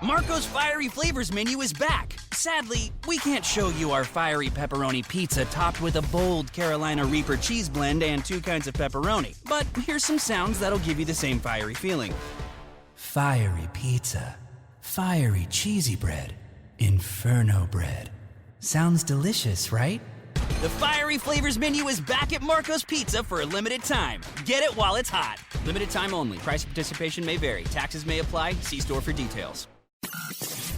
Marco's Fiery Flavors menu is back. Sadly, we can't show you our fiery pepperoni pizza topped with a bold Carolina Reaper cheese blend and 2 kinds of pepperoni. But here's some sounds that'll give you the same fiery feeling. Fiery pizza. Fiery cheesy bread. Inferno bread. Sounds delicious, right? The Fiery Flavors menu is back at Marco's Pizza for a limited time. Get it while it's hot. Limited time only. Price of participation may vary. Taxes may apply. See store for details.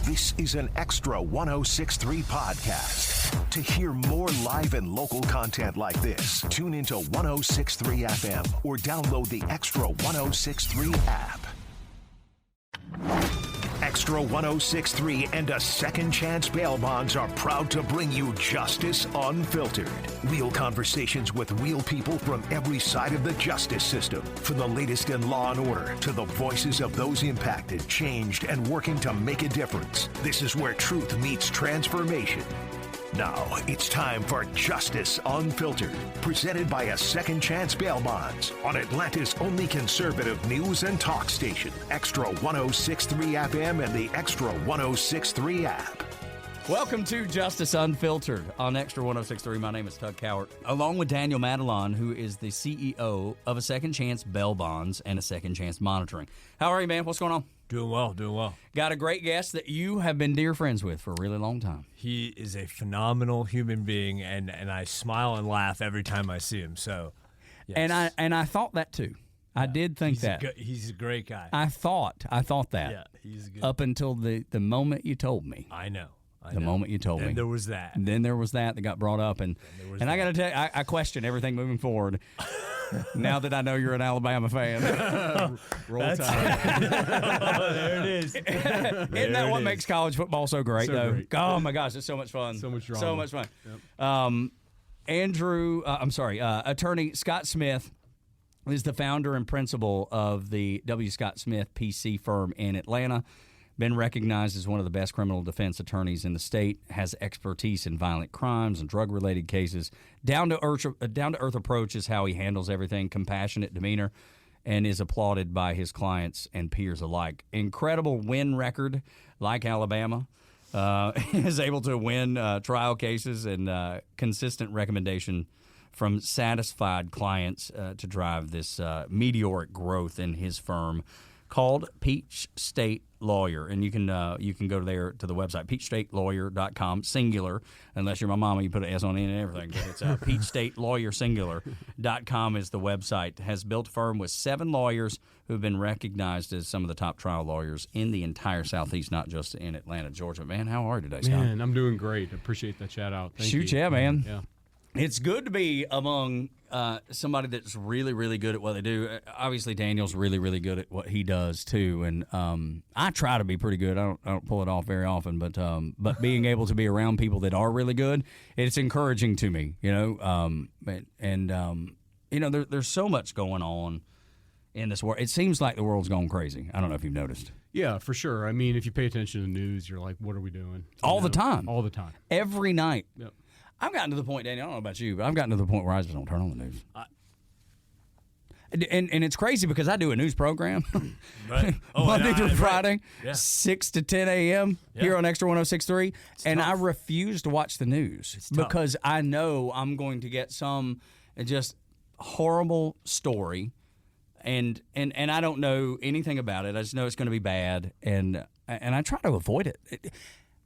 This is an Extra 106.3 podcast. To hear more live and local content like this, tune into 106.3 FM or download the Extra 106.3 app. Extra 106.3 and a Second Chance Bail Bonds are proud to bring you Justice Unfiltered. Real conversations with real people from every side of the justice system. From the latest in law and order to the voices of those impacted, changed, and working to make a difference. This is where truth meets transformation. Now, it's time for Justice Unfiltered, presented by a Second Chance Bail Bonds on Atlanta's only conservative news and talk station, Extra 106.3 FM and the Extra 106.3 app. Welcome to Justice Unfiltered on Extra 106.3. My name is Tug Cowart, along with Daniel Matalon, who is the CEO of a Second Chance Bail Bonds and a Second Chance Monitoring. How are you, man? What's going on? Doing well. Got a great guest that you have been dear friends with for a really long time. He is a phenomenal human being, and I smile and laugh every time I see him. So, yes. And I thought that too. Yeah. I did think that. He's a great guy. I thought that. Yeah, he's a good. Up until the moment you told me. I know. The moment you told me. There was that. Then there was that got brought up, and I got to tell you, I question everything moving forward. Now that I know you're an Alabama fan. Roll Tide. There it is. Isn't that what makes college football so great, though? Great. Oh, my gosh, it's so much fun. So much drama. So much fun. Yep. Attorney Scott Smith is the founder and principal of the W. Scott Smith PC firm in Atlanta. Been recognized as one of the best criminal defense attorneys in the state, has expertise in violent crimes and drug-related cases. Down-to-earth approach is how he handles everything, compassionate demeanor, and is applauded by his clients and peers alike. Incredible win record, like Alabama. Is able to win trial cases and consistent recommendation from satisfied clients to drive this meteoric growth in his firm called Peach State Lawyer. And you can go there to the website, peachstatelawyer.com, singular. Unless you're my mama, you put an S on it and everything. But it's peachstatelawyer.singular.com is the website. Has built a firm with 7 lawyers who have been recognized as some of the top trial lawyers in the entire Southeast, not just in Atlanta, Georgia. Man, how are you today, Scott? Man, I'm doing great. Appreciate that shout out. Thank you. Yeah, man. Yeah. It's good to be among somebody that's really, really good at what they do. Obviously, Daniel's really, really good at what he does too, and I try to be pretty good. I don't pull it off very often, but being able to be around people that are really good, it's encouraging to me. There's so much going on in this world. It seems like the world's gone crazy. I don't know if you've noticed. Yeah, for sure. I mean, if you pay attention to the news, you're like, what are we doing? The time. All the time. Every night. Yep. I've gotten to the point, Daniel, I don't know about you, but I've gotten to the point where I just don't turn on the news. And it's crazy because I do a news program Right. Monday through Friday, Yeah. 6 to 10 a.m. here on Extra 106.3, and tough. I refuse to watch the news because I know I'm going to get some just horrible story, and I don't know anything about it. I just know it's going to be bad, and I try to avoid it.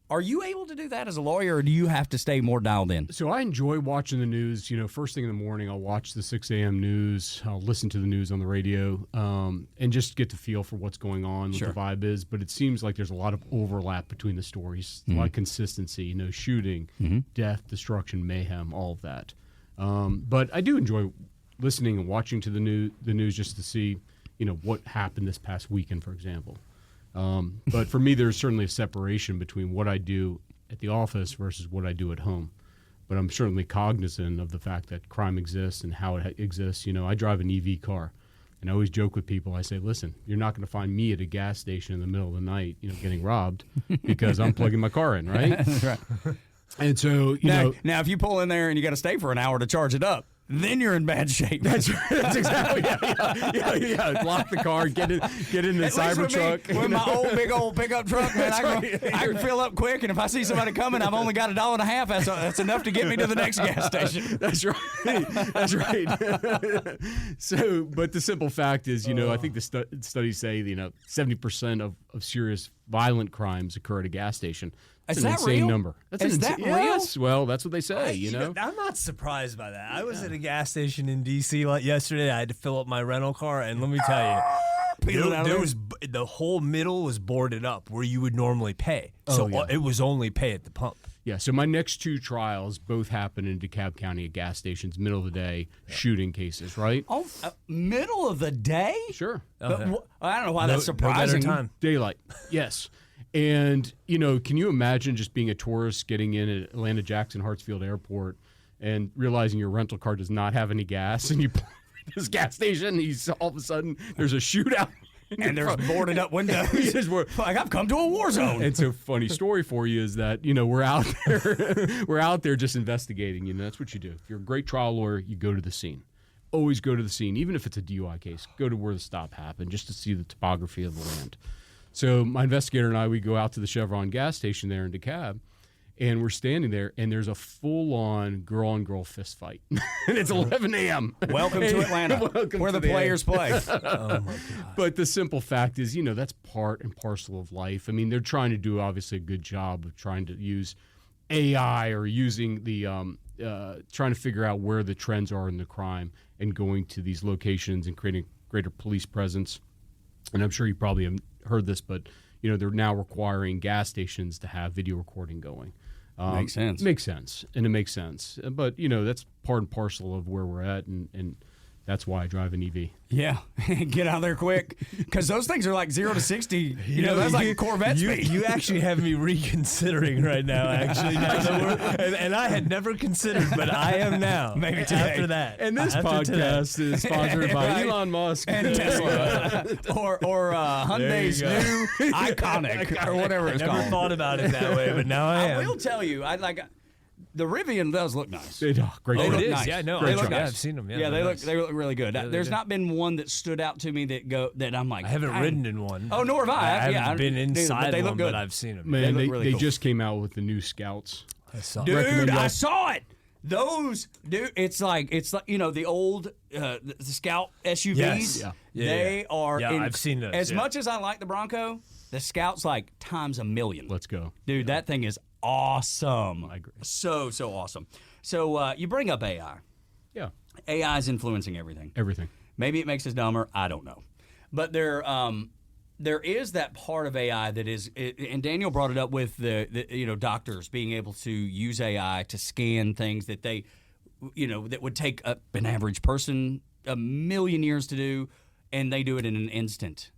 Are you able to do that as a lawyer, or do you have to stay more dialed in? So I enjoy watching the news. First thing in the morning, I'll watch the 6 a.m. news. I'll listen to the news on the radio and just get the feel for what's going on, Sure. what the vibe is. But it seems like there's a lot of overlap between the stories, a lot of consistency, shooting, death, destruction, mayhem, all of that. But I do enjoy listening and watching to the news just to see, what happened this past weekend, for example. But for me, there's certainly a separation between what I do at the office versus what I do at home. But I'm certainly cognizant of the fact that crime exists and how it exists. I drive an EV car, and I always joke with people. I say, listen, you're not going to find me at a gas station in the middle of the night, getting robbed because I'm plugging my car in, right? That's right. And so, now, if you pull in there and you got to stay for an hour to charge it up, then you're in bad shape. That's exactly yeah. Lock the car, get in the Cybertruck. With my big old pickup truck, man, I can fill up quick, and if I see somebody coming, I've only got $1.50. That's enough to get me to the next gas station. That's right. That's right. So, but the simple fact is, I think the studies say 70% of serious violent crimes occur at a gas station. That's an insane number. Is that real? Yes. Well, that's what they say. I'm not surprised by that. I was at a gas station in D.C. yesterday. I had to fill up my rental car, and let me tell you, the whole middle was boarded up where you would normally pay. So it was only pay at the pump. Yeah, so my next two trials both happen in DeKalb County at gas stations, middle of the day, shooting cases, right? Oh, middle of the day? Sure. But, I don't know why that's surprising. No better time. Daylight, yes. And, can you imagine just being a tourist getting in at Atlanta Jackson Hartsfield Airport and realizing your rental car does not have any gas, and you pull into this gas station, and all of a sudden there's a shootout. And there's boarded up windows. Like, I've come to a war zone. And so, funny story for you is that we're out there, just investigating. That's what you do. If you're a great trial lawyer, you go to the scene. Always go to the scene, even if it's a DUI case. Go to where the stop happened, just to see the topography of the land. So my investigator and I, we go out to the Chevron gas station there in DeKalb, and we're standing there, and there's a full-on girl-on-girl fist fight. And it's 11 a.m. Welcome to Atlanta, where the players play. Oh, my God. But the simple fact is, that's part and parcel of life. I mean, they're trying to do, obviously, a good job of trying to use AI or using the trying to figure out where the trends are in the crime and going to these locations and creating greater police presence. And I'm sure you probably have heard this, but they're now requiring gas stations to have video recording going. Makes sense. Makes sense, and it makes sense. But that's part and parcel of where we're at, and that's why I drive an EV. Yeah, get out there quick, because those things are like 0 to 60. That's like Corvette speed. You actually have me reconsidering right now. Actually, and I had never considered, but I am now. Maybe today. After that. And this podcast is sponsored by Elon Musk and Tesla, or Hyundai's new Iconic, or whatever it's called. I never thought about it that way, but now I am. I will tell you, the Rivian does look nice. Great. They look it is. nice. Yeah, no, They look yeah, nice. I've seen them. Yeah, they look nice. really good. Yeah, There's not been one that stood out to me that I'm like, I haven't ridden in one. Oh, nor have I. I haven't been inside they one, look good. but I've seen them. Man, They look really they cool. just came out with the new Scouts. I saw Dude, I saw it. Those, dude, it's like the old the Scout SUVs. Yes. Yeah. They are. Yeah, I've seen those. As yeah. much as I like the Bronco, the Scout's like times a million. Let's go. Dude, that thing is awesome. I agree. So awesome. So you bring up AI. Yeah. AI is influencing everything. Everything. Maybe it makes us dumber. I don't know. But there is that part of AI that is, and Daniel brought it up with the doctors being able to use AI to scan things that they, that would take an average person 1,000,000 years to do, and they do it in an instant.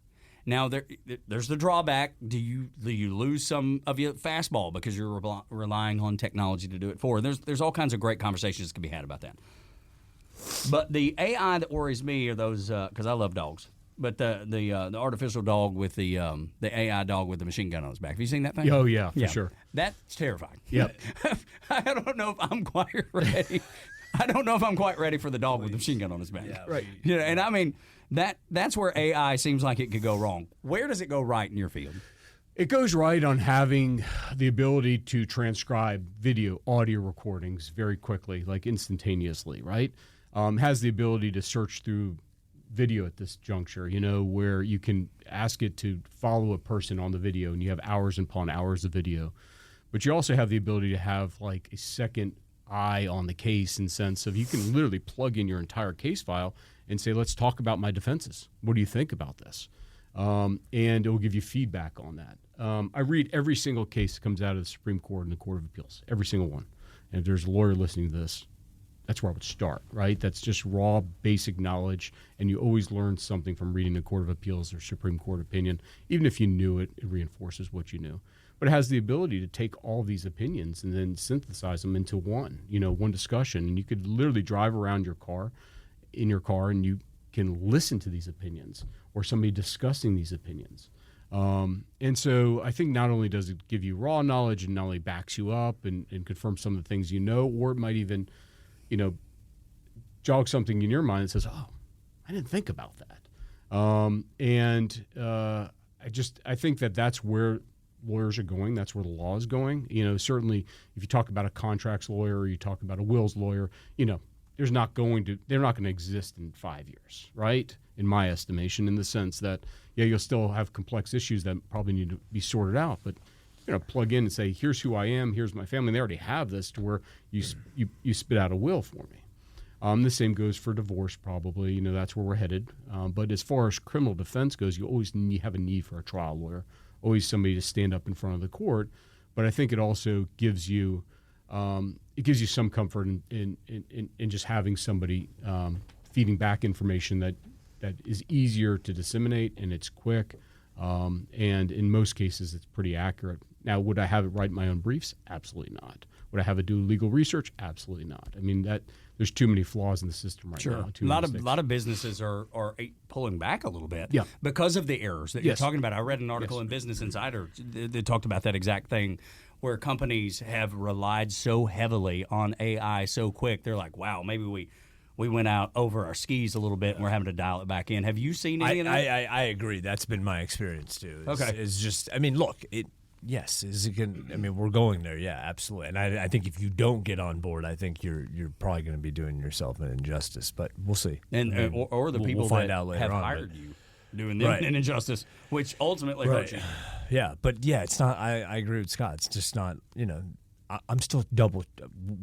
Now there's the drawback. Do you lose some of your fastball because you're relying on technology to do it for? There's all kinds of great conversations that can be had about that. But the AI that worries me are those because I love dogs. But the artificial dog with the AI dog with the machine gun on his back. Have you seen that thing? Oh yeah, for sure. That's terrifying. Yep. I don't know if I'm quite ready. I don't know if I'm quite ready for the dog with the machine gun on his back. Yeah, right. And I mean that's where AI seems like it could go wrong. Where does it go right in your field? It goes right on having the ability to transcribe video, audio recordings very quickly, like instantaneously, right? Has the ability to search through video at this juncture, where you can ask it to follow a person on the video and you have hours upon hours of video. But you also have the ability to have like a second eye on the case in sense of you can literally plug in your entire case file and say, let's talk about my defenses. What do you think about this? And it will give you feedback on that. I read every single case that comes out of the Supreme Court and the Court of Appeals, every single one. And if there's a lawyer listening to this, that's where I would start, right? That's just raw, basic knowledge, and you always learn something from reading the Court of Appeals or Supreme Court opinion. Even if you knew it, it reinforces what you knew. But it has the ability to take all these opinions and then synthesize them into one discussion. And you could literally drive around in your car, and you can listen to these opinions or somebody discussing these opinions. And so I think not only does it give you raw knowledge and not only backs you up and confirms some of the things or it might even jogs something in your mind that says, "Oh, I didn't think about that." I think that's where lawyers are going. That's where the law is going. Certainly if you talk about a contracts lawyer or you talk about a wills lawyer, they're not going to exist in 5 years, right? In my estimation, in the sense that, you'll still have complex issues that probably need to be sorted out, but plug in and say, here's who I am, here's my family. And they already have this to where you spit out a will for me. The same goes for divorce, probably. That's where we're headed. But as far as criminal defense goes, you always have a need for a trial lawyer, always somebody to stand up in front of the court. But I think it also gives you some comfort in just having somebody feeding back information that is easier to disseminate, and it's quick. And in most cases, it's pretty accurate. Now, would I have it write my own briefs? Absolutely not. Would I have it do legal research? Absolutely not. I mean, there's too many flaws in the system right now. A lot of businesses are pulling back a little bit because of the errors that you're talking about. I read an article in Business Insider that talked about that exact thing, where companies have relied so heavily on AI so quick. They're like, wow, maybe we went out over our skis a little bit and we're having to dial it back in. Have you seen any of that? I agree. That's been my experience too. Okay. It's just, look, yes, is it going? We're going there. Yeah, absolutely. And I think if you don't get on board, I think you're probably going to be doing yourself an injustice. But we'll see. And or the people we'll find that out later have on, hired you doing them an injustice, which ultimately hurts you. Yeah, but it's not. I agree with Scott. It's just not. I'm still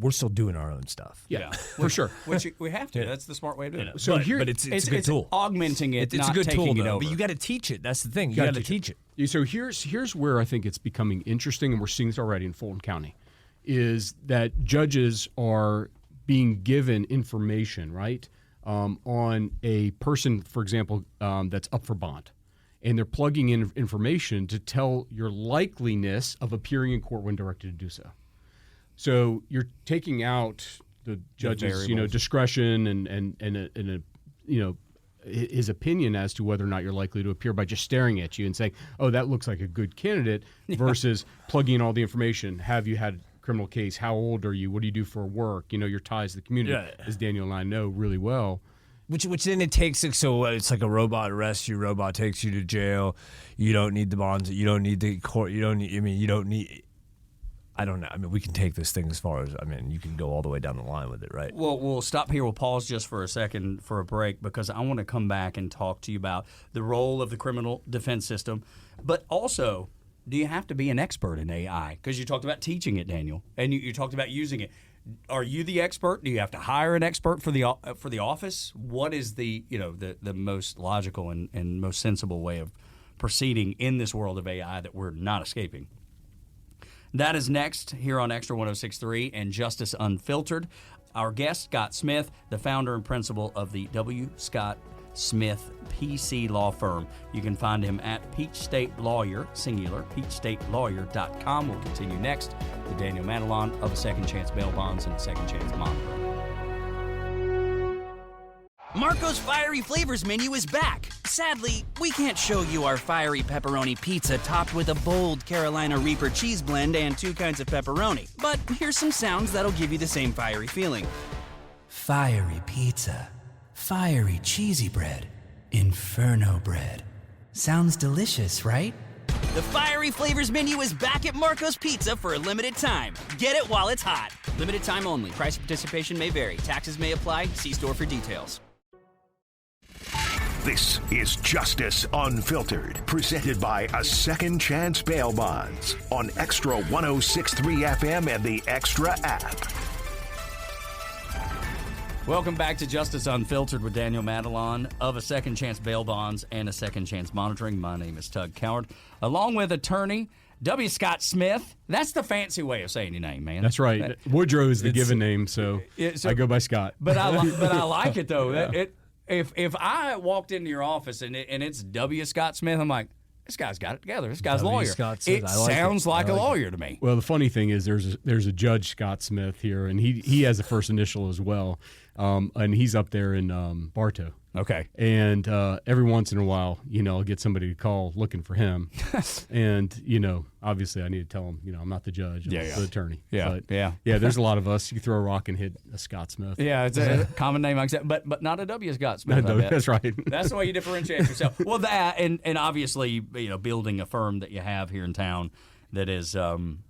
we're still doing our own stuff. Yeah, for sure. Which we have to. That's the smart way to do it. So but it's a good tool. Augmenting it, it's not a good taking tool, it over. But you got to teach it. That's the thing. You got to teach it. So here's where I think it's becoming interesting, and we're seeing this already in Fulton County, is that judges are being given information, right, on a person, for example, that's up for bond. And they're plugging in information to tell your likeliness of appearing in court when directed to do so. So you're taking out the judge's, discretion and his opinion as to whether or not you're likely to appear by just staring at you and saying, "Oh, that looks like a good candidate," versus plugging in all the information. Have you had a criminal case? How old are you? What do you do for work? Your ties to the community, as Daniel and I know really well. Which then it takes it so it's like a robot arrests you. Robot takes you to jail. You don't need the bonds. You don't need the court. You don't need. You don't need. I don't know. We can take this thing as far as, you can go all the way down the line with it, right? Well, we'll stop here. We'll pause just for a second for a break, because I want to come back and talk to you about the role of the criminal defense system. But also, do you have to be an expert in AI? Because you talked about teaching it, Daniel, and you talked about using it. Are you the expert? Do you have to hire an expert for the office? What is the most logical and most sensible way of proceeding in this world of AI that we're not escaping? That is next here on Extra 106.3 and Justice Unfiltered. Our guest, Scott Smith, the founder and principal of the W. Scott Smith PC law firm. You can find him at Peach State Lawyer, singular, peachstatelawyer.com. We'll continue next with Daniel Matalon of A Second Chance Bail Bonds and Second Chance Monitoring. Marco's Fiery Flavors menu is back. Sadly, we can't show you our fiery pepperoni pizza topped with a bold Carolina Reaper cheese blend and 2 kinds of pepperoni. But here's some sounds that'll give you the same fiery feeling. Fiery pizza. Fiery cheesy bread. Inferno bread. Sounds delicious, right? The Fiery Flavors menu is back at Marco's Pizza for a limited time. Get it while it's hot. Limited time only. Price of participation may vary. Taxes may apply. See store for details. This is Justice Unfiltered, presented by A Second Chance Bail Bonds on Extra 106.3 FM and the Extra app. Welcome back to Justice Unfiltered with Daniel Matalon of A Second Chance Bail Bonds and A Second Chance Monitoring. My name is Tug Coward, along with attorney W. Scott Smith. That's the fancy way of saying your name, man. That's right. Woodrow is the given name, so I go by Scott. But I like it, though. Yeah. If I walked into your office and it's W. Scott Smith, I'm like, this guy's got it together. This guy's a lawyer. It sounds like a lawyer to me. Well, the funny thing is there's a Judge Scott Smith here, and he has a first initial as well, and he's up there in Bartow. Okay. And every once in a while, I'll get somebody to call looking for him. And, obviously I need to tell them, I'm not the judge. I'm the attorney. Yeah. But, yeah, there's a lot of us. You throw a rock and hit a Scott Smith. Yeah, it's a common name like that, but not a W. Scott Smith. No, that's right. That's the way you differentiate yourself. Well, that and obviously, building a firm that you have here in town that is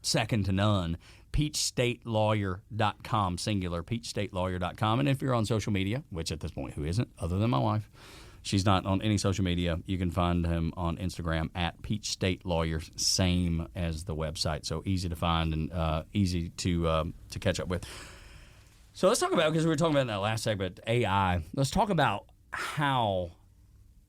second to none. PeachStateLawyer.com, singular, PeachStateLawyer.com. And if you're on social media, which at this point, who isn't, other than my wife, she's not on any social media, you can find him on Instagram at Peach State Lawyer, same as the website. So easy to find and easy to catch up with. So let's talk about, because we were talking about in that last segment, AI. Let's talk about how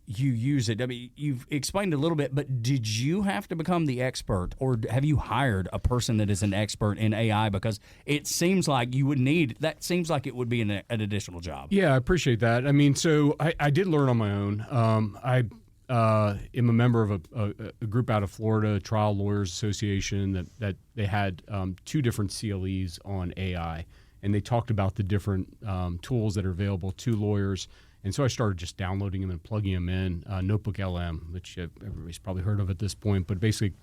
you use it. I mean, you've explained a little bit, but did you have to become the expert, or have you hired a person that is an expert in AI? Because it seems like you would need, that seems like it would be an additional job. Yeah, I appreciate that. I mean, so I did learn on my own. I am a member of a group out of Florida, Trial Lawyers Association, that they had 2 different CLEs on AI, and they talked about the different tools that are available to lawyers. And so I started just downloading them and plugging them in. Notebook LM, which everybody's probably heard of at this point, but basically,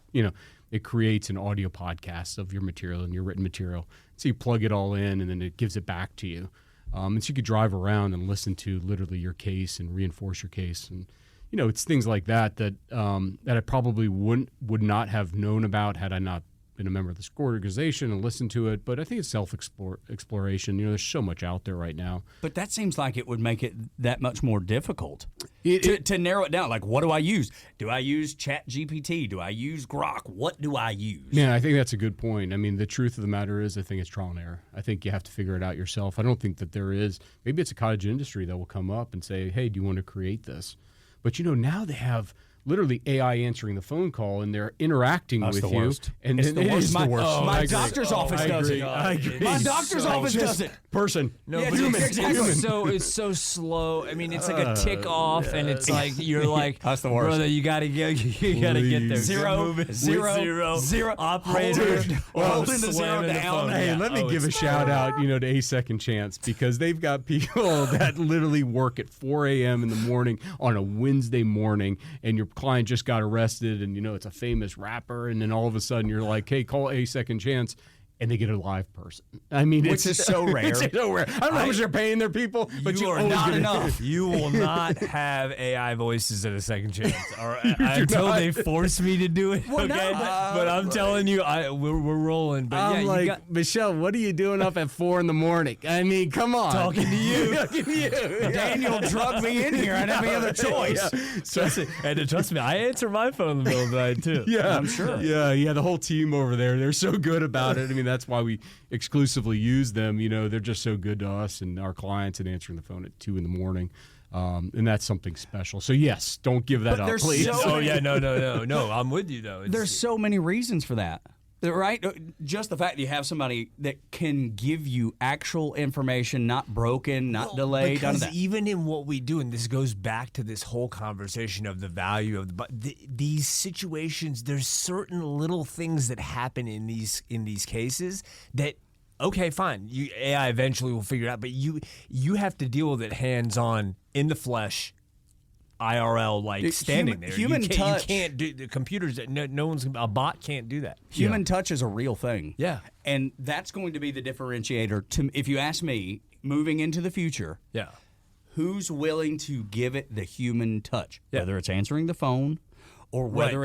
it creates an audio podcast of your material and your written material. So you plug it all in, and then it gives it back to you. And so you could drive around and listen to literally your case and reinforce your case. And it's things like that I probably would not have known about had I not been a member of this organization and listened to it. But I think it's self-exploration. There's so much out there right now. But that seems like it would make it that much more difficult to narrow it down. Like, what do I use? Do I use ChatGPT? Do I use Grok? What do I use? Yeah, I think that's a good point. I mean, the truth of the matter is I think it's trial and error. I think you have to figure it out yourself. I don't think that there is. Maybe it's a cottage industry that will come up and say, hey, do you want to create this? But, now they have literally AI answering the phone call, and they're interacting with you. Worst. And it's the worst. My doctor's office does it. I agree. My doctor's office does it. Person. No, Yeah, but exactly. it's so slow. I mean, it's like a tick off, and it's like you're like, that's the worst. Brother, you gotta get there. Zero. Operator. Holding the zero down. Hey, let me give a shout out, to A Second Chance, because they've got people that literally work at 4 a.m. in the morning on a Wednesday morning, and your client just got arrested, and it's a famous rapper, and then all of a sudden you're like, hey, call A Second Chance. And they get a live person. I mean, which is so rare. It's so rare. I don't know how much they're paying their people, but you are not enough. You will not have AI voices at A Second Chance, until they force me to do it. Well, okay, no, but I'm telling you, we're rolling. But I'm yeah, like, Michelle, what are you doing up at 4 a.m? I mean, come on. Talking to you. Daniel drugged me in here. I didn't have any other choice. And trust me, I answer my phone in the middle of the night too. Yeah, I'm sure. Yeah. The whole team over there, they're so good about it. I mean, that's why we exclusively use them. They're just so good to us and our clients, and answering the phone at 2 a.m. And that's something special. So yes, don't give that up, please. No. I'm with you though. There's so many reasons for that. Right? Just the fact that you have somebody that can give you actual information, not broken, not delayed. Because even in what we do, and this goes back to this whole conversation of the value of these situations, there's certain little things that happen in these cases that, okay, fine, AI eventually will figure it out, but you have to deal with it hands-on, in the flesh, IRL, standing there. Human touch. You can't do the computers. A bot can't do that. Human touch is a real thing. Yeah, and that's going to be the differentiator. If you ask me, moving into the future, who's willing to give it the human touch? Yeah. Whether it's answering the phone, or whether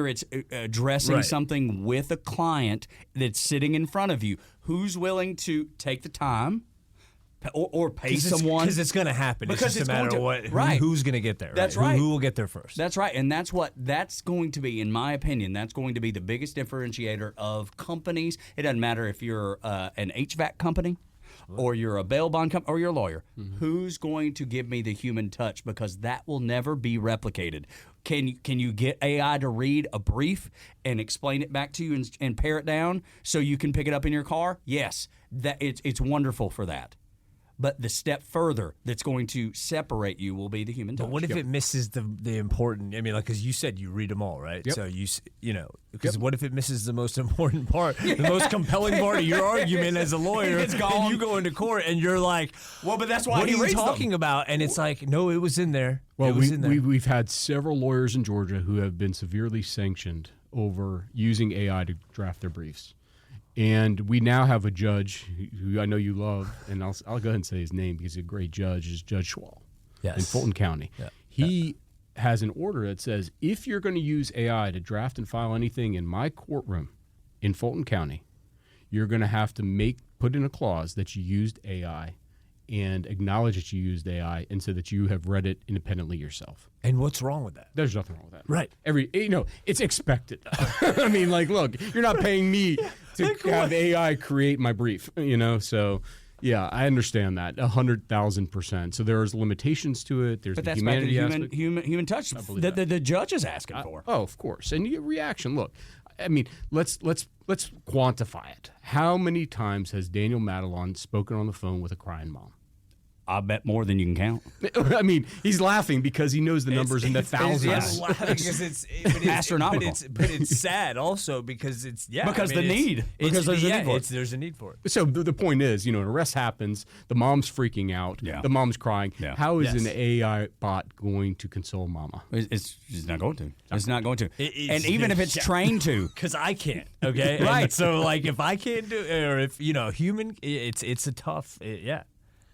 it's addressing something with a client that's sitting in front of you. Who's willing to take the time? Or pay someone, because it's going to happen. Because it's just a matter of what, who's going to get there. That's right. Who will get there first? That's right, and that's going to be, in my opinion, that's going to be the biggest differentiator of companies. It doesn't matter if you're an HVAC company, or you're a bail bond company, or you're a lawyer. Mm-hmm. Who's going to give me the human touch? Because that will never be replicated. Can you get AI to read a brief and explain it back to you and pare it down so you can pick it up in your car? Yes, it's wonderful for that. But the step further that's going to separate you will be the human touch. But what if it misses the important? I mean, like, because you said you read them all, right? Yep. So because what if it misses the most important part, the most compelling part of your argument as a lawyer? It's gone. And you go into court and you're like, Well, but that's why what are he you reads talking them. about? And it's like, no, it was in there. Well, it was in there. we've had several lawyers in Georgia who have been severely sanctioned over using AI to draft their briefs. And we now have a judge who I know you love, and I'll go ahead and say his name because he's a great judge, is Judge Schwall in Fulton County. Yeah. He has an order that says if you're going to use AI to draft and file anything in my courtroom in Fulton County, you're going to have to put in a clause that you used AI and acknowledge that you used AI and so that you have read it independently yourself. And what's wrong with that? There's nothing wrong with that. Right. It's expected. I mean, like, look, you're not paying me to have AI create my brief, so yeah, I understand that 100,000%. So there's limitations to it. There's But the that's back to humanity human touch that the judge is asking for. Oh, of course. And your reaction, look, I mean, let's quantify it. How many times has Daniel Matalon spoken on the phone with a crying mom? I bet more than you can count. I mean, he's laughing because he knows the numbers in the thousands. It's laughing because it's astronomical. But it's sad also because it's Because there's a need for it. There's a need for it. So the point is, an arrest happens, the mom's freaking out, the mom's crying. Yeah. How is an AI bot going to console mama? It's not going to. It's not going to. It's- And even if it's trained to. Because I can't, okay? Right. And so, like, if I can't do it, or if, human, it's a tough, yeah.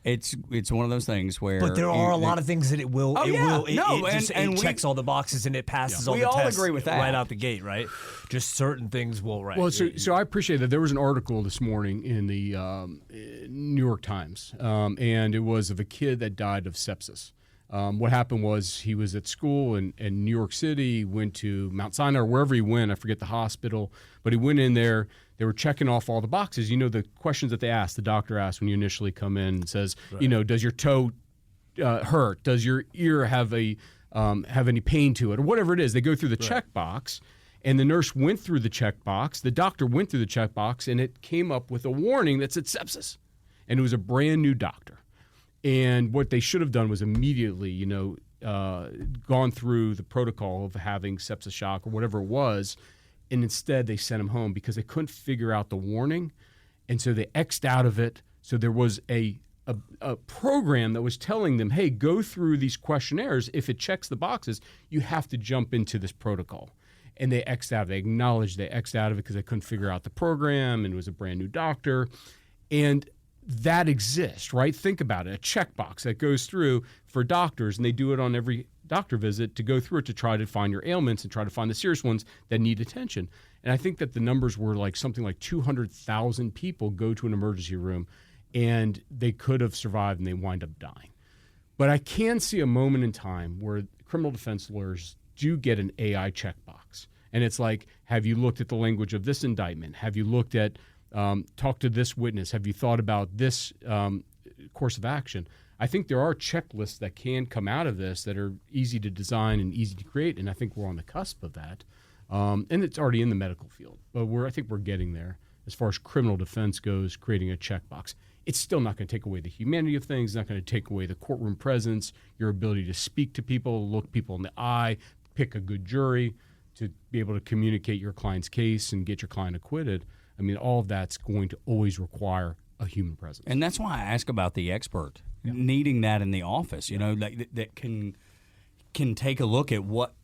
It's one of those things where. But there are a lot of things that it will. Oh, it yeah. will. It, No, it just, and it we- checks all the boxes and it passes all We the all tests agree with that. right out the gate, right? Just certain things will. Right. Well, so I appreciate that. There was an article this morning in the New York Times, and it was of a kid that died of sepsis. What happened was he was at school in New York City, went to Mount Sinai or wherever he went. I forget the hospital, but he went in there. They were checking off all the boxes. The questions that they asked, the doctor asked when you initially come in and says, does your toe hurt? Does your ear have any pain to it, or whatever it is? They go through the checkbox, and the nurse went through the checkbox. The doctor went through the checkbox, and it came up with a warning that said sepsis, and it was a brand new doctor. And what they should have done was immediately, gone through the protocol of having sepsis shock or whatever it was. And instead, they sent him home because they couldn't figure out the warning. And so they X'd out of it. So there was a program that was telling them, hey, go through these questionnaires. If it checks the boxes, you have to jump into this protocol. And they X'd out of it. They acknowledged they X'd out of it because they couldn't figure out the program and it was a brand new doctor. And that exists, right? Think about it. A checkbox that goes through for doctors, and they do it on every doctor visit to go through it to try to find your ailments and try to find the serious ones that need attention. And I think that the numbers were like something like 200,000 people go to an emergency room and they could have survived and they wind up dying. But I can see a moment in time where criminal defense lawyers do get an AI checkbox. And it's like, have you looked at the language of this indictment? Have you looked at, talk to this witness? Have you thought about this course of action? I think there are checklists that can come out of this that are easy to design and easy to create, and I think we're on the cusp of that. And it's already in the medical field, but I think we're getting there as far as criminal defense goes, creating a checkbox. It's still not going to take away the humanity of things. It's not going to take away the courtroom presence, your ability to speak to people, look people in the eye, pick a good jury, to be able to communicate your client's case and get your client acquitted. I mean, all of that's going to always require a human presence. And that's why I ask about the expert, needing that in the office, that can take a look at what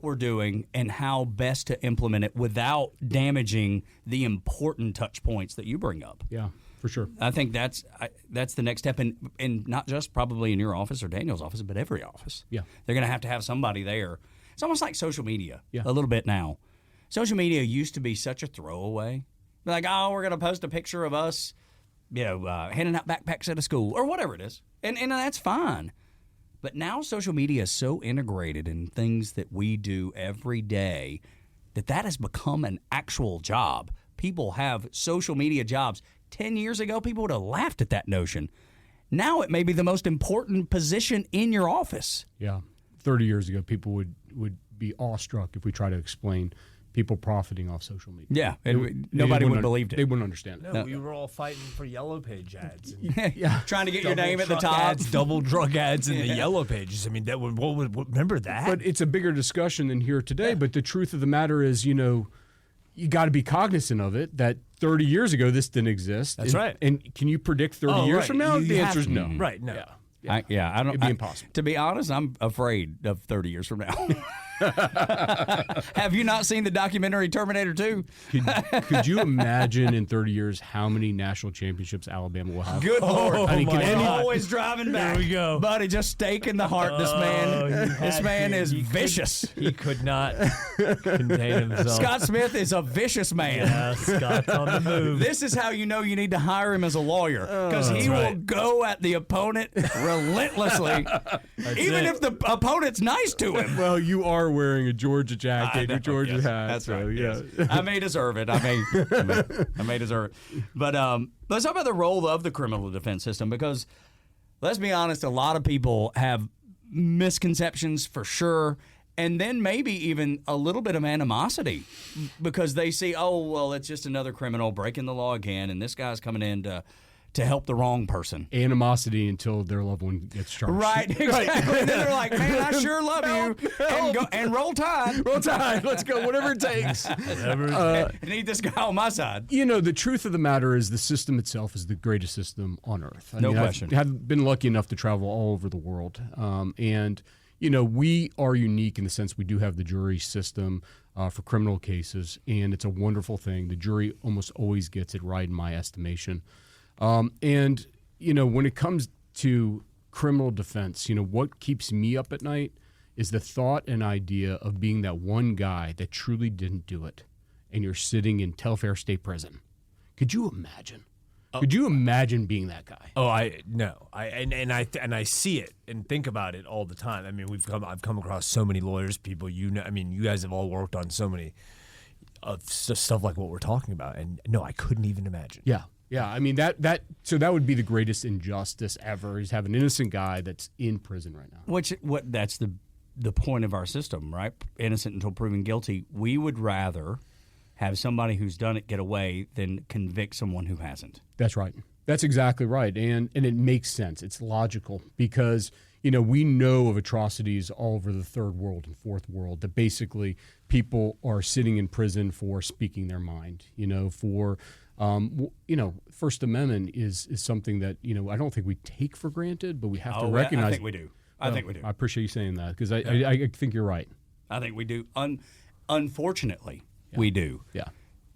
we're doing and how best to implement it without damaging the important touch points that you bring up. Yeah, for sure. I think that's the next step, and not just probably in your office or Daniel's office, but every office. Yeah. They're going to have somebody there. It's almost like social media a little bit now. Social media used to be such a throwaway. Like, oh, we're going to post a picture of us, handing out backpacks at a school or whatever it is. And that's fine. But now social media is so integrated in things that we do every day that has become an actual job. People have social media jobs. 10 years ago, people would have laughed at that notion. Now it may be the most important position in your office. Yeah. 30 years ago, people would be awestruck if we try to explain people profiting off social media. Yeah, nobody would have believed it. They wouldn't understand it. No, we were all fighting for Yellow Page ads. Trying to get your name at the Double top. truck ads, double drug ads in the Yellow Pages. I mean, remember that? But it's a bigger discussion than here today. But the truth of the matter is, you got to be cognizant of it, that 30 years ago this didn't exist. That's right. And can you predict 30 years from now? The answer is no. Right, no. Yeah. I don't. It'd be impossible. To be honest, I'm afraid of 30 years from now. Have you not seen the documentary Terminator 2? Could you imagine in 30 years how many national championships Alabama will have? Good Lord. my God. Always driving back. There we go. Buddy, just stake in the heart. This man is vicious. He could not contain himself. Scott Smith is a vicious man. Yeah, Scott's on the move. This is how you know you need to hire him as a lawyer, because he will go at the opponent relentlessly, even if the opponent's nice to him. Well, you are wearing a Georgia jacket, a Georgia hat. That's so, right. Yeah. Yes. I may deserve it. I may deserve it. But let's talk about the role of the criminal defense system, because let's be honest, a lot of people have misconceptions for sure, and then maybe even a little bit of animosity because they see, oh, well, it's just another criminal breaking the law again, and this guy's coming in to help the wrong person. Animosity until their loved one gets charged. Right, exactly. And then they're like, man, I sure love you. And roll tide. Roll Tide. Let's go. Whatever it takes. I need this guy on my side. The truth of the matter is the system itself is the greatest system on earth. No question. I've been lucky enough to travel all over the world. And we are unique in the sense we do have the jury system for criminal cases, and it's a wonderful thing. The jury almost always gets it right in my estimation. And when it comes to criminal defense, what keeps me up at night is the thought and idea of being that one guy that truly didn't do it, and you're sitting in Telfair State Prison. Could you imagine? Could you imagine being that guy? Oh, I see it and think about it all the time. I mean, I've come across so many lawyers, people. You guys have all worked on so many of stuff like what we're talking about, and no, I couldn't even imagine. Yeah. Yeah, I mean that would be the greatest injustice ever, is have an innocent guy that's in prison right now. That's the point of our system, right? Innocent until proven guilty. We would rather have somebody who's done it get away than convict someone who hasn't. That's right. That's exactly right, and it makes sense. It's logical because we know of atrocities all over the third world and fourth world that basically people are sitting in prison for speaking their mind. For First Amendment is something that, I don't think we take for granted, but we have to recognize. I think we do. I appreciate you saying that, because I think you're right. I think we do. Unfortunately, we do. Yeah.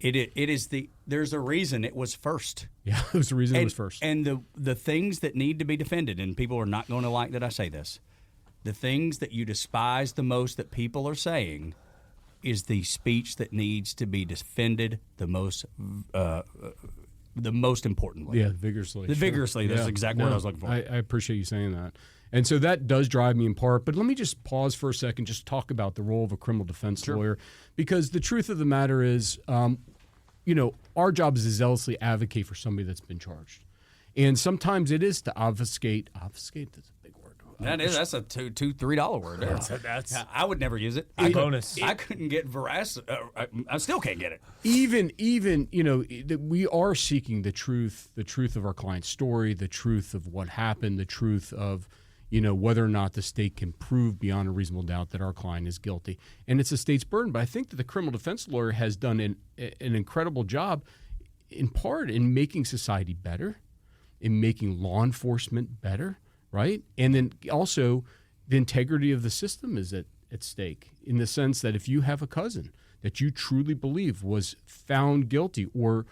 There's a reason it was first. Yeah, there's a reason it was first. And the things that need to be defended, and people are not going to like that I say this, the things that you despise the most that people are saying is the speech that needs to be defended the most importantly. Yeah, vigorously. Vigorously, that's the exact word I was looking for. I appreciate you saying that. And so that does drive me in part. But let me just pause for a second, just talk about the role of a criminal defense lawyer. Because the truth of the matter is, our job is to zealously advocate for somebody that's been charged. And sometimes it is to obfuscate. Obfuscate, that's a big word. That's a $2-3 word. That's I would never use it. bonus. I couldn't get I still can't get it. Even we are seeking the truth of our client's story, the truth of what happened, the truth of whether or not the state can prove beyond a reasonable doubt that our client is guilty. And it's the state's burden. But I think that the criminal defense lawyer has done an incredible job, in part, in making society better, in making law enforcement better, right? And then also the integrity of the system is at stake, in the sense that if you have a cousin that you truly believe was found guilty or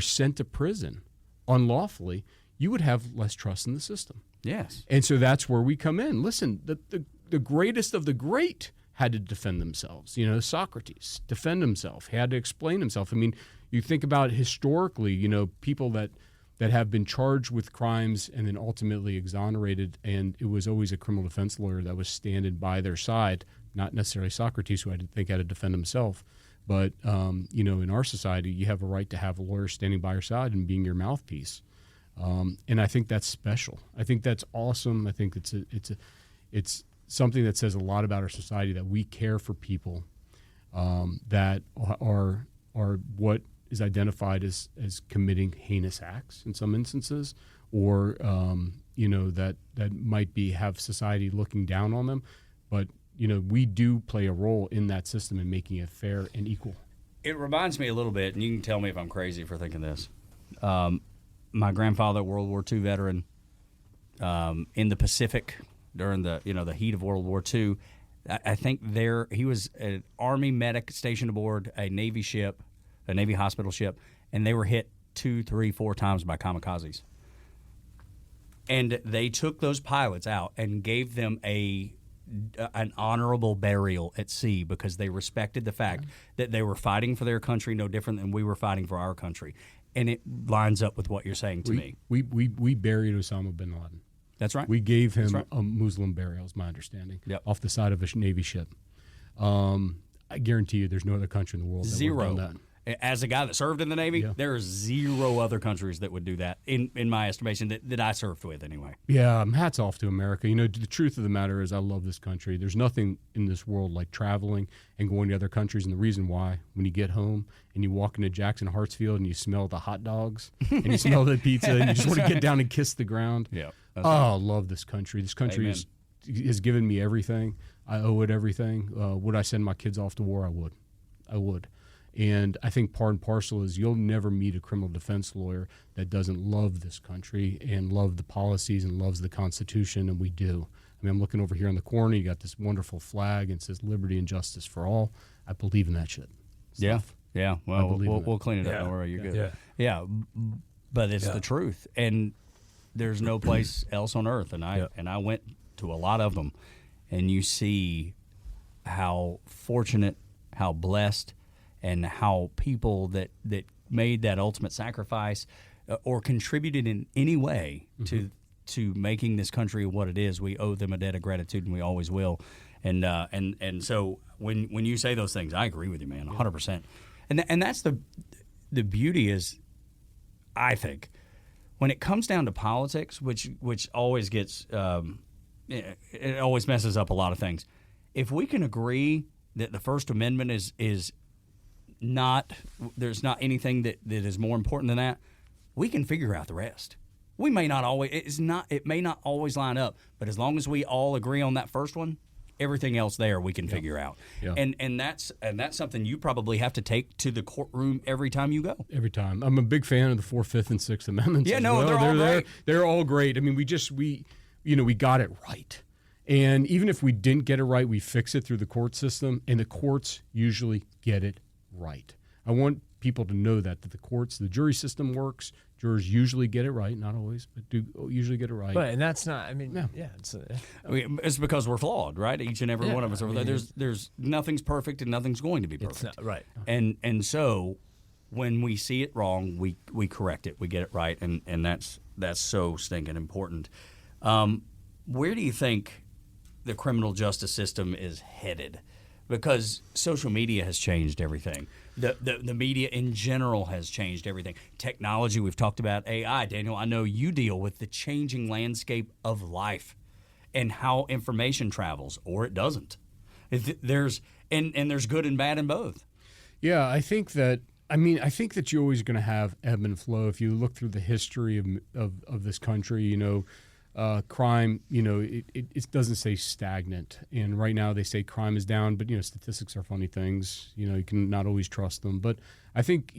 sent to prison unlawfully, you would have less trust in the system. Yes. And so that's where we come in. Listen, the greatest of the great had to defend themselves. Socrates defend himself, had to explain himself. I mean, you think about historically, people that have been charged with crimes and then ultimately exonerated, and it was always a criminal defense lawyer that was standing by their side, not necessarily Socrates, who I think had to defend himself. But, in our society, you have a right to have a lawyer standing by your side and being your mouthpiece. And I think that's special. I think that's awesome. I think it's something that says a lot about our society, that we care for people that are what is identified as committing heinous acts in some instances, or that might have society looking down on them. But we do play a role in that system in making it fair and equal. It reminds me a little bit, and you can tell me if I'm crazy for thinking this. My grandfather, World War II veteran, in the Pacific during the heat of World War II. I think he was an Army medic stationed aboard a Navy ship, a Navy hospital ship, and they were hit 2, 3, 4 times by kamikazes. And they took those pilots out and gave them an honorable burial at sea because they respected the fact that they were fighting for their country no different than we were fighting for our country. And it lines up with what you're saying to me. We buried Osama bin Laden. That's right. We gave him a Muslim burial, is my understanding, off the side of a Navy ship. I guarantee you there's no other country in the world that would have done that. As a guy that served in the Navy, there are 0 other countries that would do that, in my estimation, that I served with anyway. Yeah, hats off to America. The truth of the matter is I love this country. There's nothing in this world like traveling and going to other countries, and the reason why, when you get home and you walk into Jackson Hartsfield and you smell the hot dogs and you smell the pizza and you just want to get down and kiss the ground. Yeah. I love this country. This country has given me everything. I owe it everything. Would I send my kids off to war? I would. And I think part and parcel is you'll never meet a criminal defense lawyer that doesn't love this country and love the policies and loves the Constitution, and we do. I mean, I'm looking over here in the corner. You got this wonderful flag and it says liberty and justice for all. I believe in that shit. Stuff. Yeah. Well, we'll clean it up. Don't worry. You're good. Yeah. But it's the truth. And there's no place else on earth. And I went to a lot of them, and you see how fortunate, how blessed, and how people that made that ultimate sacrifice or contributed in any way to making this country what it is, we owe them a debt of gratitude, and we always will. And so when you say those things, I agree with you, man, 100%. And that's the beauty is, I think, when it comes down to politics, which always gets it always messes up a lot of things. If we can agree that the First Amendment is not, there's not anything that is more important than that, we can figure out the rest. We may not always, it may not always line up, but as long as we all agree on that first one, everything else there we can figure out. Yeah. And that's something you probably have to take to the courtroom every time you go. Every time. I'm a big fan of the 4th, 5th, and 6th Amendments. Yeah, no, they're all great. They're all great. I mean, we got it right. And even if we didn't get it right, we fix it through the court system, and the courts usually get it right. I want people to know that the courts, the jury system works. Jurors usually get it right, not always, but do usually get it right. But and that's not. I mean, it's because we're flawed, right? Each and every one of us. There's nothing's perfect and nothing's going to be perfect. It's not, right. And so when we see it wrong, we correct it, we get it right, and that's so stinking important. Where do you think the criminal justice system is headed? Because social media has changed everything. The media in general has changed everything. Technology, we've talked about AI. Daniel, I know you deal with the changing landscape of life and how information travels, or it doesn't. There's good and bad in both. Yeah, I think that you're always going to have ebb and flow. If you look through the history of this country, crime, it doesn't say stagnant. And right now they say crime is down, but, statistics are funny things. You can not always trust them. But I think,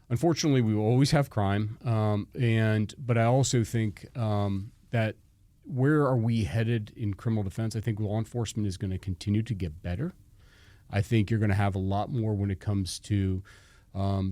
unfortunately, we will always have crime. But I also think that where are we headed in criminal defense? I think law enforcement is going to continue to get better. I think you're going to have a lot more when it comes to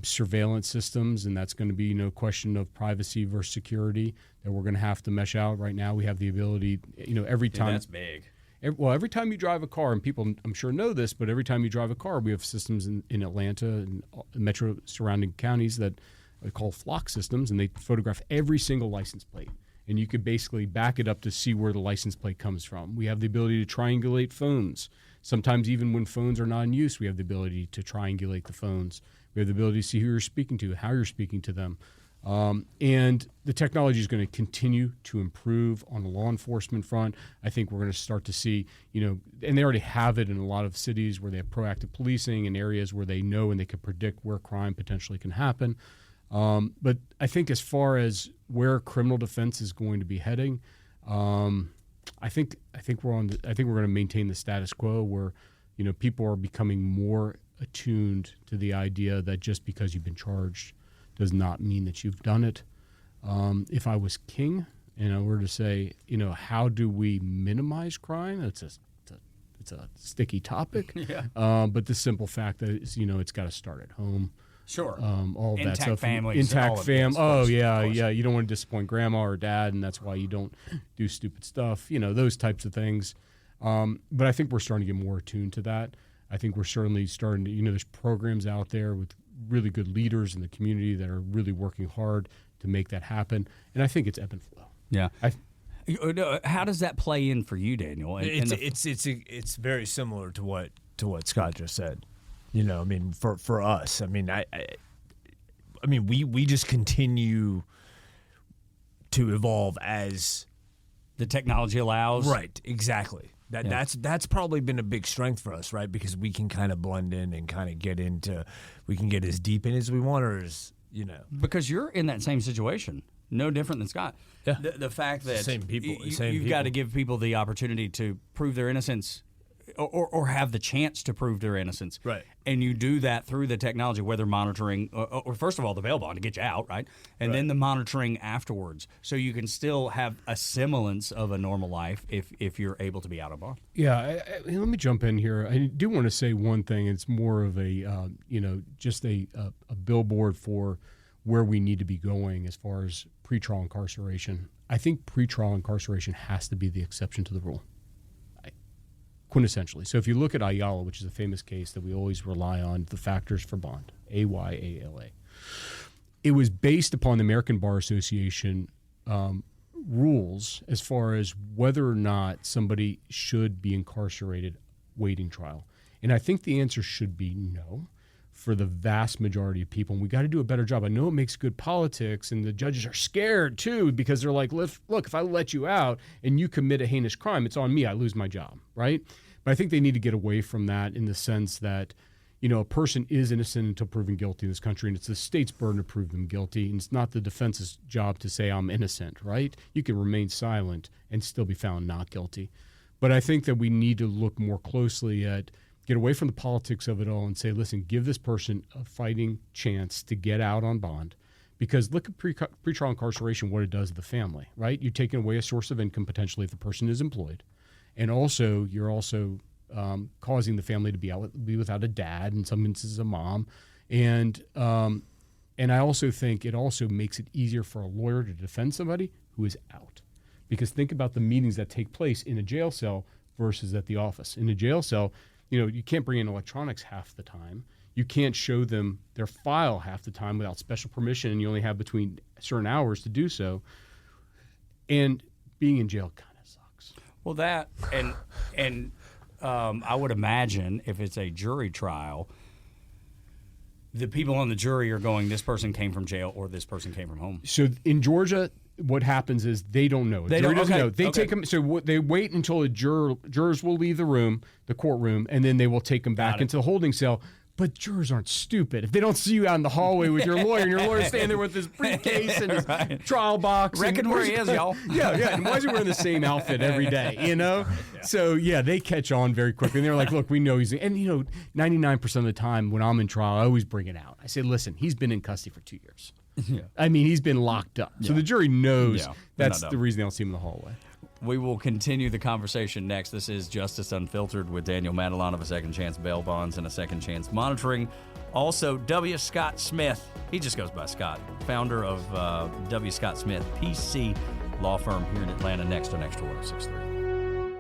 surveillance systems, and that's going to be no question of privacy versus security that we're going to have to mesh out. Right now we have the ability, every time. That's big. Every time you drive a car, and people I'm sure know this, but every time you drive a car, we have systems in Atlanta and metro surrounding counties that are called flock systems, and they photograph every single license plate. And you could basically back it up to see where the license plate comes from. We have the ability to triangulate phones. Sometimes even when phones are not in use, we have the ability to triangulate the phones. We have the ability to see who you're speaking to, how you're speaking to them. And the technology is going to continue to improve on the law enforcement front. I think we're going to start to see, and they already have it in a lot of cities where they have proactive policing in areas where they know and they can predict where crime potentially can happen. But I think as far as where criminal defense is going to be heading, I think we're going to maintain the status quo where, people are becoming more attuned to the idea that just because you've been charged does not mean that you've done it. If I was king and I were to say, how do we minimize crime? It's a sticky topic. Yeah. But the simple fact that it's got to start at home. Sure. All of intact that stuff. Families. Intact fam. Oh yeah, course. yeah. You don't want to disappoint grandma or dad, and that's why you don't do stupid stuff. Those types of things. But I think we're starting to get more attuned to that. I think we're certainly starting to. There's programs out there with really good leaders in the community that are really working hard to make that happen. And I think it's ebb and flow. Yeah. How does that play in for you, Daniel? It's very similar to what Scott just said. For us, we just continue to evolve as the technology allows. Right, exactly. That's probably been a big strength for us, right? Because we can kind of blend in and kind of we can get as deep in as we want, or as Because you're in that same situation, no different than Scott. Yeah. The fact that same people, you've got to give people the opportunity to prove their innocence. Or have the chance to prove their innocence. Right. And you do that through the technology, whether monitoring, or first of all, the bail bond to get you out, right? And then the monitoring afterwards. So you can still have a semblance of a normal life if you're able to be out of bond. Yeah, let me jump in here. I do want to say one thing. It's more of a, just a billboard for where we need to be going as far as pretrial incarceration. I think pretrial incarceration has to be the exception to the rule. Quintessentially. So if you look at Ayala, which is a famous case that we always rely on, the factors for bond, AYALA, it was based upon the American Bar Association rules as far as whether or not somebody should be incarcerated waiting trial. And I think the answer should be no for the vast majority of people. And we got to do a better job. I know it makes good politics, and the judges are scared too because they're like, look, if I let you out and you commit a heinous crime, it's on me. I lose my job, right? But I think they need to get away from that in the sense that, a person is innocent until proven guilty in this country, and it's the state's burden to prove them guilty, and it's not the defense's job to say I'm innocent, right? You can remain silent and still be found not guilty. But I think that we need to look more closely at get away from the politics of it all and say, listen, give this person a fighting chance to get out on bond. Because look at pretrial incarceration, what it does to the family, right? You're taking away a source of income potentially if the person is employed. And also, you're also causing the family to be without a dad, in some instances a mom. And I also think it also makes it easier for a lawyer to defend somebody who is out. Because think about the meetings that take place in a jail cell versus at the office. In a jail cell, you can't bring in electronics half the time. You can't show them their file half the time without special permission, and you only have between certain hours to do so. And being in jail kind of sucks. Well, that and I would imagine if it's a jury trial, the people on the jury are going, this person came from jail or this person came from home. So in Georgia, what happens is they don't know. The jury doesn't know. They take them. So they wait until the jurors will leave the courtroom, and then they will take them back into the holding cell. But jurors aren't stupid. If they don't see you out in the hallway with your lawyer, and your lawyer's standing there with his briefcase and his trial box. Reckon where he is, y'all. Yeah. And why is he wearing the same outfit every day, Yeah. So, they catch on very quickly. And they're like, look, we know he's – and, 99% of the time when I'm in trial, I always bring it out. I say, listen, he's been in custody for 2 years. Yeah. I mean, he's been locked up. So the jury knows that's the reason they don't see him in the hallway. We will continue the conversation next. This is Justice Unfiltered with Daniel Matalon of A Second Chance Bail Bonds and A Second Chance Monitoring. Also, W. Scott Smith. He just goes by Scott. Founder of W. Scott Smith PC law firm here in Atlanta. Next on Extra 106.3.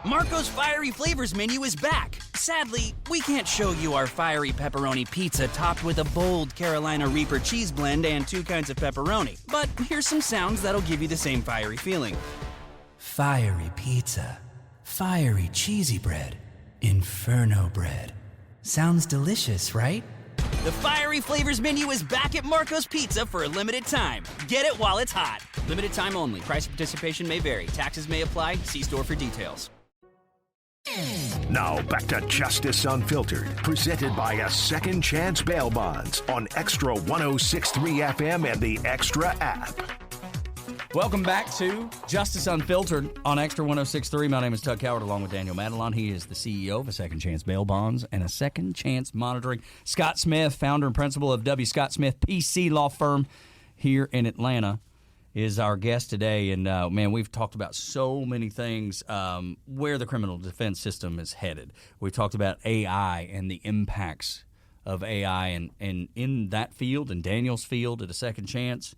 Marco's Fiery Flavors menu is back. Sadly, we can't show you our fiery pepperoni pizza topped with a bold Carolina Reaper cheese blend and 2 kinds of pepperoni. But here's some sounds that'll give you the same fiery feeling. Fiery pizza. Fiery cheesy bread. Inferno bread. Sounds delicious, right? The Fiery Flavors menu is back at Marco's Pizza for a limited time. Get it while it's hot. Limited time only. Price of participation may vary. Taxes may apply. See store for details. Now back to Justice Unfiltered, presented by a Second Chance Bail Bonds on Extra 106.3 FM and the Extra app. Welcome back to Justice Unfiltered on Extra 106.3. My name is Tug Coward, along with Daniel Matalon. He is the CEO of a Second Chance Bail Bonds and a Second Chance Monitoring. Scott Smith, founder and principal of W. Scott Smith PC law firm here in Atlanta, is our guest today. And, man, we've talked about so many things where the criminal defense system is headed. We've talked about AI and the impacts of AI and in that field, in Daniel's field at a Second Chance.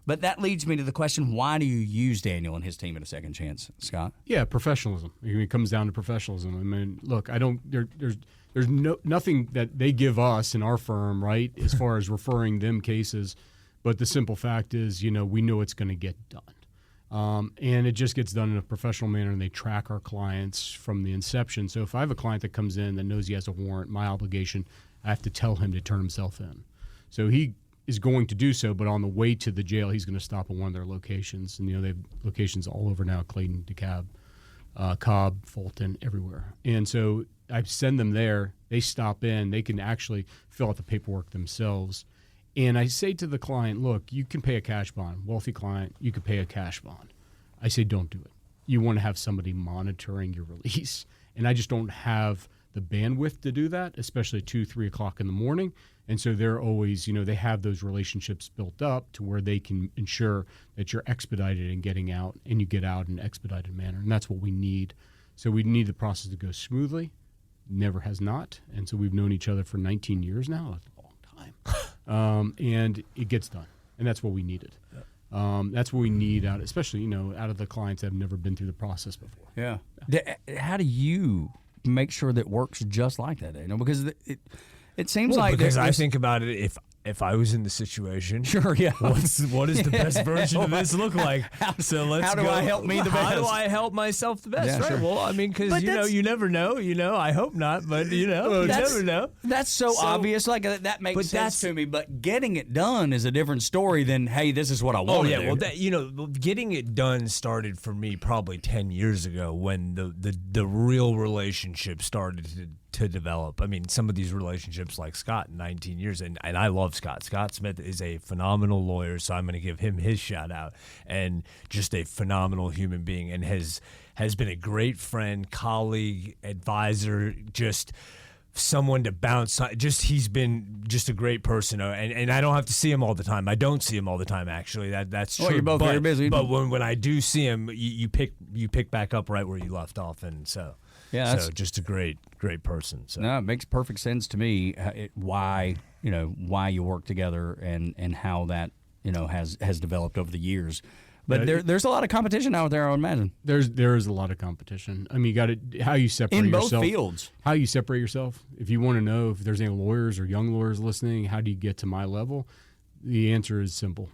But that leads me to the question, why do you use Daniel and his team at a Second Chance, Scott? Yeah, professionalism. I mean, it comes down to professionalism. I mean, look, there's nothing that they give us in our firm, right, as far as referring them cases. But the simple fact is, we know it's going to get done. And it just gets done in a professional manner, and they track our clients from the inception. So if I have a client that comes in that knows he has a warrant, my obligation, I have to tell him to turn himself in. So he is going to do so, but on the way to the jail, he's going to stop at one of their locations. And, they have locations all over now, Clayton, DeKalb, Cobb, Fulton, everywhere. And so I send them there. They stop in. They can actually fill out the paperwork themselves. And I say to the client, look, you can pay a cash bond. Wealthy client, you could pay a cash bond. I say, don't do it. You want to have somebody monitoring your release. And I just don't have the bandwidth to do that, especially at 2, 3 o'clock in the morning. And so they're always, they have those relationships built up to where they can ensure that you're expedited in getting out and you get out in an expedited manner. And that's what we need. So we need the process to go smoothly. Never has not. And so we've known each other for 19 years now. That's a long time. And it gets done. And that's what we needed. That's what we need out, especially, out of the clients that have never been through the process before. Yeah. How do you make sure that works just like that? Because it seems like because I think about it, if I was in the situation, sure, yeah. What is the best version of this look like? So let's how do go. I help me the best? How do I help myself the best? Yeah, right. Sure. Well, I mean, because you never know. I hope not, but you never know. That's so obvious. Like that makes sense to me. But getting it done is a different story than, hey, this is what I want. Oh yeah, well, getting it done started for me probably 10 years ago when the real relationship started to develop. I mean, some of these relationships like Scott, 19 years, and I love Scott. Scott Smith is a phenomenal lawyer, so I'm going to give him his shout out, and just a phenomenal human being, and has been a great friend, colleague, advisor, just someone to bounce. He's been just a great person, and I don't have to see him all the time. I don't see him all the time, actually. That's true. Well, you're both very busy. But when I do see him, you pick back up right where you left off, and so. Yeah, so just a great person. So. No, it makes perfect sense to me why you work together and how that has developed over the years. But there's a lot of competition out there, I would imagine. There is a lot of competition. I mean, you got to how you separate in yourself. both fields. How you separate yourself. If you want to know if there's any lawyers or young lawyers listening, how do you get to my level? The answer is simple: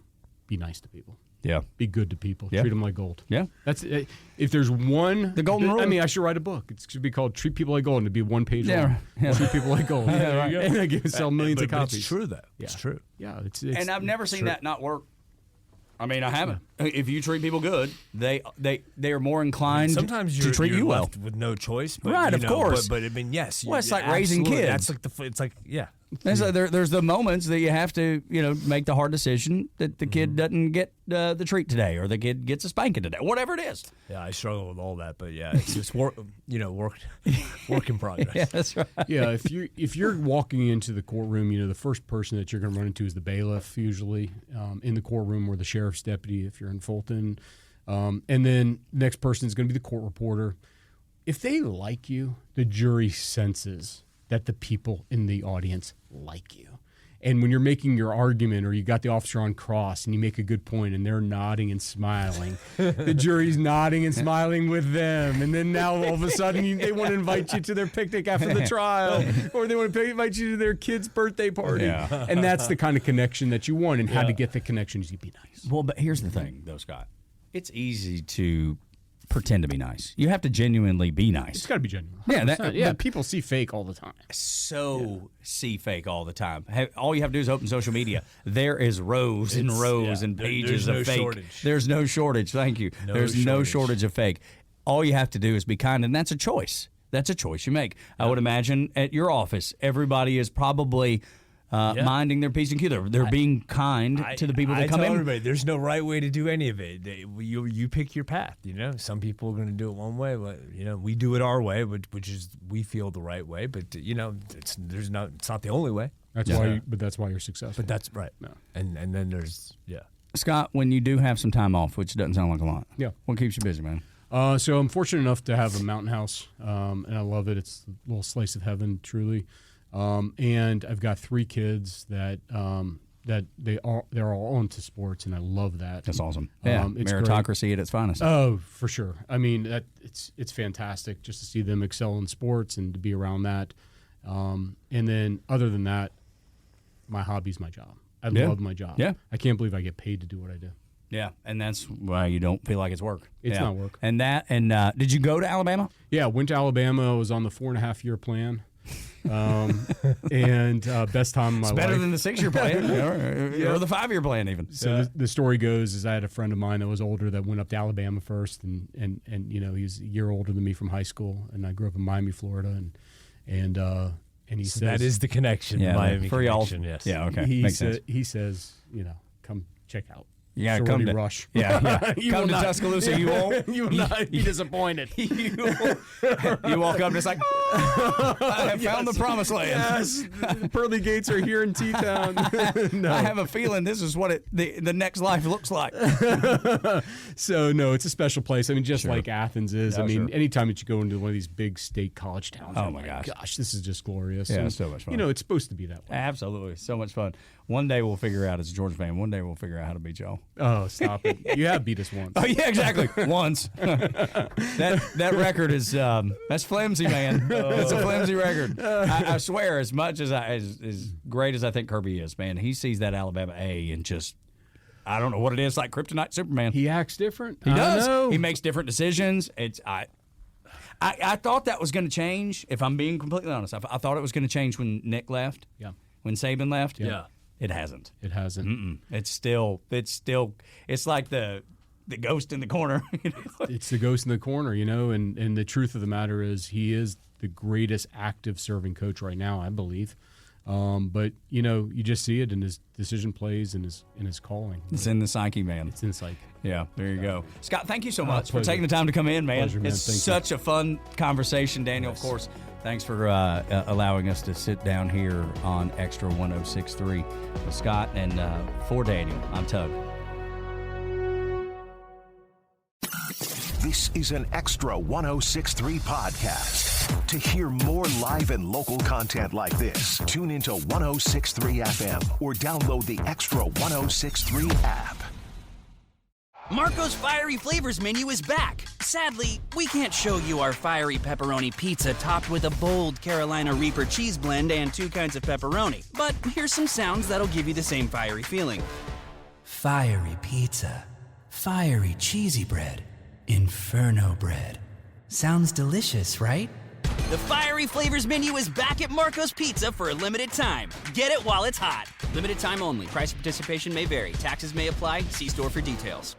be nice to people. Yeah. Be good to people. Yeah. Treat them like gold. Yeah. That's if there's one. The golden rule. I mean, I should write a book. It should be called "Treat People Like Gold," and it'd be 1 page long. Yeah. Treat people like gold. Yeah, right. And I can sell millions of copies. It's true, though. Yeah. It's true. Yeah. It's and I've never seen that not work. I mean, I haven't. If you treat people good, they are more inclined sometimes to treat you're you well. left with no choice. But, right, of course. But I mean, yes. Well, it's like raising kids. That's like it's like yeah. There's the moments that you have to make the hard decision that the kid doesn't get the treat today, or the kid gets a spanking today, whatever it is. Yeah, I struggle with all that, but yeah, it's just work in progress. Yeah, that's right. Yeah, if you're walking into the courtroom, the first person that you're going to run into is the bailiff, usually in the courtroom, or the sheriff's deputy if you're in Fulton, and then next person is going to be the court reporter. If they like you, the jury senses that the people in the audience like you. And when you're making your argument, or you got the officer on cross and you make a good point and they're nodding and smiling, the jury's nodding and smiling with them. And then now all of a sudden they want to invite you to their picnic after the trial, or they want to invite you to their kid's birthday party. Yeah. And that's the kind of connection that you want, and how to get the connection is you be nice. Well, but here's the thing, though, Scott. It's easy to pretend to be nice. You have to genuinely be nice. It's got to be genuine. Yeah, people see fake all the time. See fake all the time. All you have to do is open social media. There is rows and rows and pages of fake. Shortage. There's no shortage. Thank you. There's no shortage of fake. All you have to do is be kind, and that's a choice. That's a choice you make. I would imagine at your office, everybody is probably minding their P's and Q's. They're being kind to the people that come in. I tell everybody, there's no right way to do any of it. You pick your path. Some people are going to do it one way, but we do it our way, which is we feel the right way. But it's not the only way. That's why. But that's why you're successful. But that's right. No. And then there's Scott, when you do have some time off, which doesn't sound like a lot, what keeps you busy, man? So I'm fortunate enough to have a mountain house, and I love it. It's a little slice of heaven, truly. And I've got 3 kids that they're all into sports, and I love that. That's awesome. Yeah, it's meritocracy great. At its finest. Oh, for sure. I mean, it's fantastic just to see them excel in sports and to be around that. And then other than that, my hobby's my job. I love my job. Yeah, I can't believe I get paid to do what I do. Yeah, and that's why you don't feel like it's work. It's not work. And did you go to Alabama? Yeah, went to Alabama. I was on the 4.5-year plan. And best time of my life. Better than the 6-year plan or the 5-year plan even. So the story goes is I had a friend of mine that was older that went up to Alabama first, and he's a year older than me from high school, and I grew up in Miami, Florida, and he says that is the connection. Yeah, Miami for y'all. connection. Yes. Yeah. Okay. He, sense. He says come check out. Yeah, Sorority come to Rush. Yeah. Come to Tuscaloosa. You won't. You will not be disappointed. You walk up and it's like, I have found the promised land. Yes, pearly gates are here in T-Town. No. I have a feeling this is what the next life looks like. So no, it's a special place. I mean, just like Athens is. Yeah, I mean, anytime that you go into one of these big state college towns, oh my gosh, this is just glorious. Yeah, and, it's so much fun. It's supposed to be that way. Absolutely, so much fun. One day we'll figure out as a Georgia fan. One day we'll figure out how to beat y'all. Oh, stop it! You have beat us once. Oh yeah, exactly. Once. that record is that's flimsy, man. It's a flimsy record. I swear, as much as as great as I think Kirby is, man, he sees that Alabama A and just I don't know what it is, like Kryptonite Superman. He acts different. He does. Know. He makes different decisions. I thought that was going to change. If I'm being completely honest, I thought it was going to change when Nick left. Yeah. When Saban left. Yeah. It hasn't. It hasn't. Mm-mm. It's like the ghost in the corner. It's the ghost in the corner, and the truth of the matter is he is the greatest active serving coach right now, I believe. But you just see it in his decision plays and his calling. It's in the psyche, man. It's in the psyche. Yeah, there you go. Scott, thank you so much for pleasure. taking the time to come in, man. Pleasure, man. It's Thank such a fun conversation, Daniel. Yes. Of course, thanks for allowing us to sit down here on Extra 106.3 with Scott, and for Daniel, I'm Tug. This is an Extra 106.3 podcast. To hear more live and local content like this, tune into 106.3 FM or download the Extra 106.3 app. Marco's Fiery Flavors menu is back. Sadly, we can't show you our fiery pepperoni pizza topped with a bold Carolina Reaper cheese blend and 2 kinds of pepperoni. But here's some sounds that'll give you the same fiery feeling. Fiery pizza. Fiery cheesy bread. Inferno bread. Sounds delicious, right? The Fiery Flavors menu is back at Marco's Pizza for a limited time. Get it while it's hot. Limited time only. Price of participation may vary. Taxes may apply. See store for details.